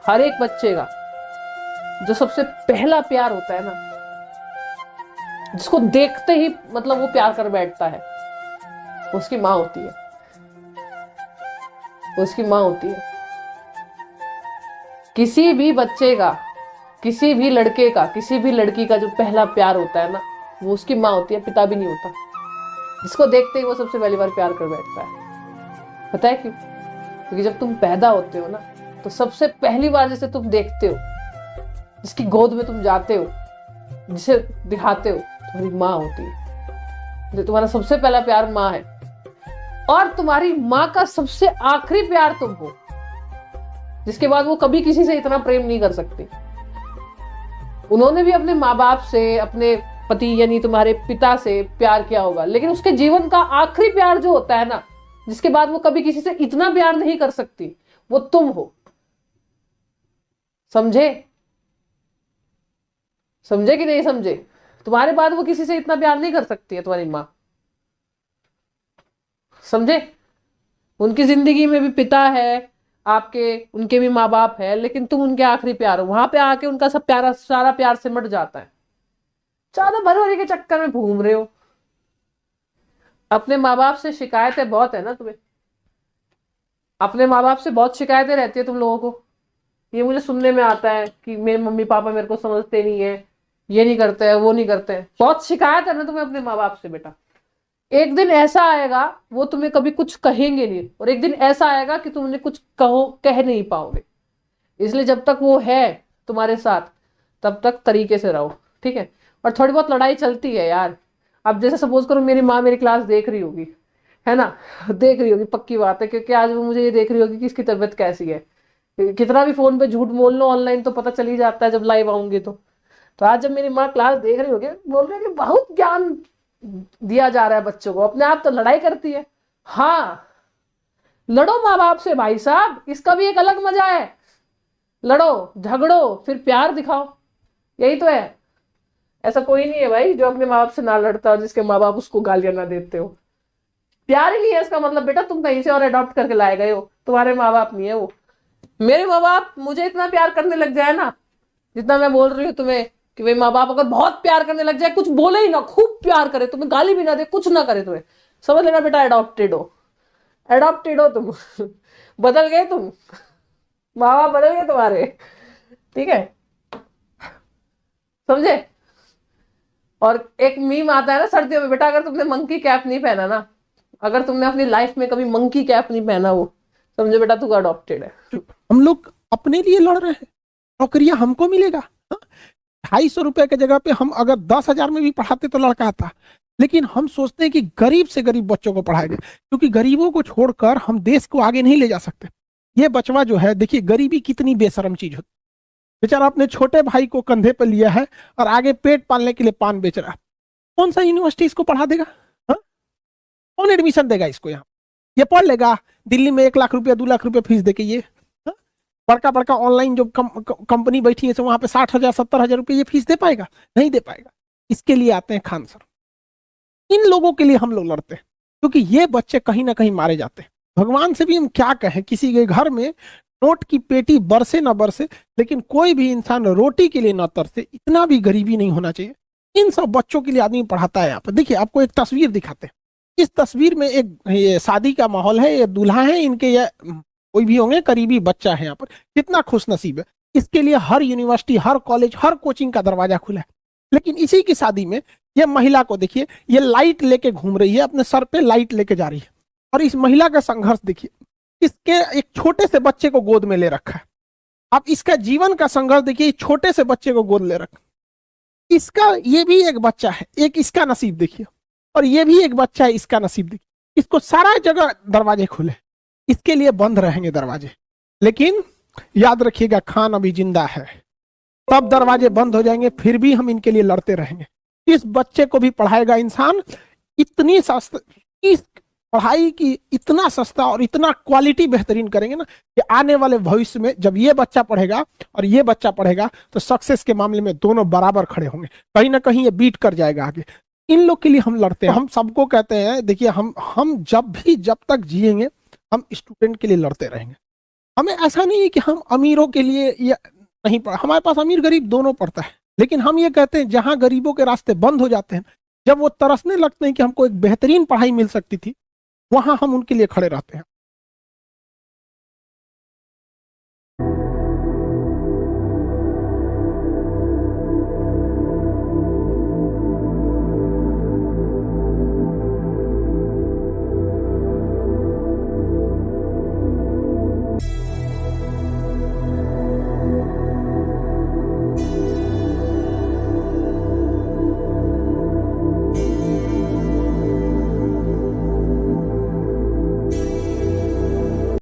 हर एक बच्चे का जो सबसे पहला प्यार होता है ना, जिसको देखते ही मतलब वो प्यार कर बैठता है, उसकी माँ होती है। उसकी माँ होती है। किसी भी बच्चे का, किसी भी लड़के का, किसी भी लड़की का जो पहला प्यार होता है ना, वो उसकी माँ होती है, पिता भी नहीं होता। जिसको देखते ही वो सबसे पहली बार प्यार कर बैठता है। पता है क्यों? क्योंकि जब तुम पैदा होते हो ना, तो सबसे पहली बार जिसे तुम देखते हो, जिसकी गोद में तुम जाते हो, जिसे दिखाते हो, तुम्हारी माँ होती है। जो तुम्हारा सबसे पहला प्यार माँ है। और तुम्हारी माँ का सबसे आखिरी प्यार तुम हो, जिसके बाद वो कभी किसी से इतना प्रेम नहीं कर सकती। उन्होंने भी अपने माँ बाप से, अपने पति यानी तुम्हारे पिता से प्यार किया होगा, लेकिन उसके जीवन का आखिरी प्यार जो होता है ना, जिसके बाद वो कभी किसी से इतना प्यार नहीं कर सकती, वो तुम हो। समझे? समझे कि नहीं समझे? तुम्हारे बाद वो किसी से इतना प्यार नहीं कर सकती है तुम्हारी माँ। समझे? उनकी जिंदगी में भी पिता है आपके, उनके भी माँ बाप है, लेकिन तुम उनके आखिरी प्यार हो। वहां पे आके उनका सब प्यारा, सारा प्यार सिमट जाता है। ज्यादा भरभरी के चक्कर में घूम रहे हो। अपने माँ बाप से शिकायतें बहुत है ना तुम्हें, अपने माँ बाप से बहुत शिकायतें रहती है तुम लोगों को। ये मुझे सुनने में आता है कि मेरे मम्मी पापा मेरे को समझते नहीं है, ये नहीं करते हैं, वो नहीं करते हैं। बहुत शिकायत है ना तुम्हें अपने माँ बाप से बेटा। एक दिन ऐसा आएगा वो तुम्हें कभी कुछ कहेंगे नहीं, और एक दिन ऐसा आएगा कि तुम उन्हें कुछ कह नहीं पाओगे। इसलिए जब तक वो है तुम्हारे साथ, तब तक तरीके से रहो, ठीक है? और थोड़ी बहुत लड़ाई चलती है यार। अब जैसे सपोज करो मेरी माँ मेरी क्लास देख रही होगी, है ना, देख रही होगी, पक्की बात है, क्योंकि आज वो मुझे ये देख रही होगी कि इसकी तबीयत कैसी है। कितना भी फोन पे झूठ बोल लो ऑनलाइन, तो पता चल ही जाता है जब लाइव आऊंगी तो आज जब मेरी माँ क्लास देख रही होगी, बोल रही है कि बहुत ज्ञान दिया जा रहा है बच्चों को, अपने आप तो लड़ाई करती है। हाँ, लड़ो माँ बाप से भाई साहब, इसका भी एक अलग मजा है। लड़ो, झगड़ो, फिर प्यार दिखाओ, यही तो है। ऐसा कोई नहीं है भाई जो अपने माँ बाप से ना लड़ता और जिसके माँ बाप उसको गालियां ना देते हो। प्यार ही नहीं है इसका मतलब बेटा, तुम कहीं से और अडॉप्ट करके लाए गए हो, तुम्हारे माँ बाप नहीं है वो। मेरे माँ बाप मुझे इतना प्यार करने लग जाए ना, जितना मैं बोल रही हूँ तुम्हें, कि भाई माँ बाप अगर बहुत प्यार करने लग जाए, कुछ बोले ही ना, खूब प्यार करे, तुम्हें गाली भी ना दे, कुछ ना करे तुम्हें, समझ लेना बेटा अडॉप्टेड हो। अडॉप्टेड हो तुम। बदल गए तुम, माँ बाप बदल गए तुम्हारे, ठीक है? समझे? और एक मीम आता है ना सर्दियों में, बेटा अगर तुमने मंकी कैप नहीं पहना ना, अगर तुमने अपनी लाइफ में कभी मंकी कैप नहीं पहना, वो समझो बेटा तू अडॉप्टेड है। हम लोग अपने लिए लड़ रहे हैं, नौकरियां हमको मिलेगा। 250 रुपए की जगह पे हम अगर 10,000 में भी पढ़ाते तो लड़का आता। लेकिन हम सोचते हैं कि गरीब से गरीब बच्चों को पढ़ाया जाए, क्योंकि गरीबों को छोड़कर हम देश को आगे नहीं ले जा सकते। ये बचवा जो है, देखिए गरीबी कितनी बेशरम चीज होती है। बेचारा अपने छोटे भाई को कंधे पर लिया है और आगे पेट पालने के लिए पान बेच रहा है। कौन सा यूनिवर्सिटी इसको पढ़ा देगा? हाँ? कौन एडमिशन देगा इसको यहाँ? ये पढ़ लेगा दिल्ली में 1 लाख रुपया 2 लाख रुपया फीस देके ये? हाँ? बड़का बड़का ऑनलाइन जो कंपनी बैठी है वहां पे 60,000 70,000 रुपये ये फीस दे पाएगा? नहीं दे पाएगा। इसके लिए आते हैं खान सर। इन लोगों के लिए हम लोग लड़ते हैं, क्योंकि ये बच्चे कहीं ना कहीं मारे जाते हैं। भगवान से भी हम क्या कहें, किसी के घर में नोट की पेटी बरसे ना बरसे, लेकिन कोई भी इंसान रोटी के लिए ना तरसे, इतना भी गरीबी नहीं होना चाहिए। इन सब बच्चों के लिए आदमी पढ़ाता है। यहाँ पर देखिए, आपको एक तस्वीर दिखाते हैं। इस तस्वीर में एक ये शादी का माहौल है, ये दूल्हा है, इनके ये कोई भी होंगे करीबी बच्चा है यहाँ पर। कितना खुश नसीब है, इसके लिए हर यूनिवर्सिटी, हर कॉलेज, हर कोचिंग का दरवाजा खुला है। लेकिन इसी की शादी में ये महिला को देखिए, ये लाइट लेके घूम रही है, अपने सर पे लाइट लेके जा रही है। और इस महिला का संघर्ष देखिए, इसके एक छोटे से बच्चे को गोद में ले रखा है। आप इसका जीवन का संघर्ष देखिए, छोटे से बच्चे को गोद ले रखा। इसका ये भी एक बच्चा है, एक इसका नसीब देखिए, और ये भी एक बच्चा है, इसका नसीब देखिए। इसको सारा जगह दरवाजे खुले, इसके लिए बंद रहेंगे दरवाजे। लेकिन याद रखिएगा, खान अभी जिंदा है, तब दरवाजे बंद हो जाएंगे, फिर भी हम इनके लिए लड़ते रहेंगे। इस बच्चे को भी पढ़ाएगा इंसान। इतनी सस्ता, इस पढ़ाई की इतना सस्ता और इतना क्वालिटी बेहतरीन करेंगे ना, कि आने वाले भविष्य में जब ये बच्चा पढ़ेगा और ये बच्चा पढ़ेगा, तो सक्सेस के मामले में दोनों बराबर खड़े होंगे। कहीं ना कहीं ये बीट कर जाएगा आगे। इन लोग के लिए हम लड़ते हैं। हम सबको कहते हैं, देखिए हम जब तक जिएंगे, हम स्टूडेंट के लिए लड़ते रहेंगे। हमें ऐसा नहीं है कि हम अमीरों के लिए या नहीं पढ़ा, हमारे पास अमीर गरीब दोनों पढ़ता है, लेकिन हम ये कहते हैं जहां गरीबों के रास्ते बंद हो जाते हैं, जब वो तरसने लगते हैं कि हमको एक बेहतरीन पढ़ाई मिल सकती थी, वहां हम उनके लिए खड़े रहते हैं।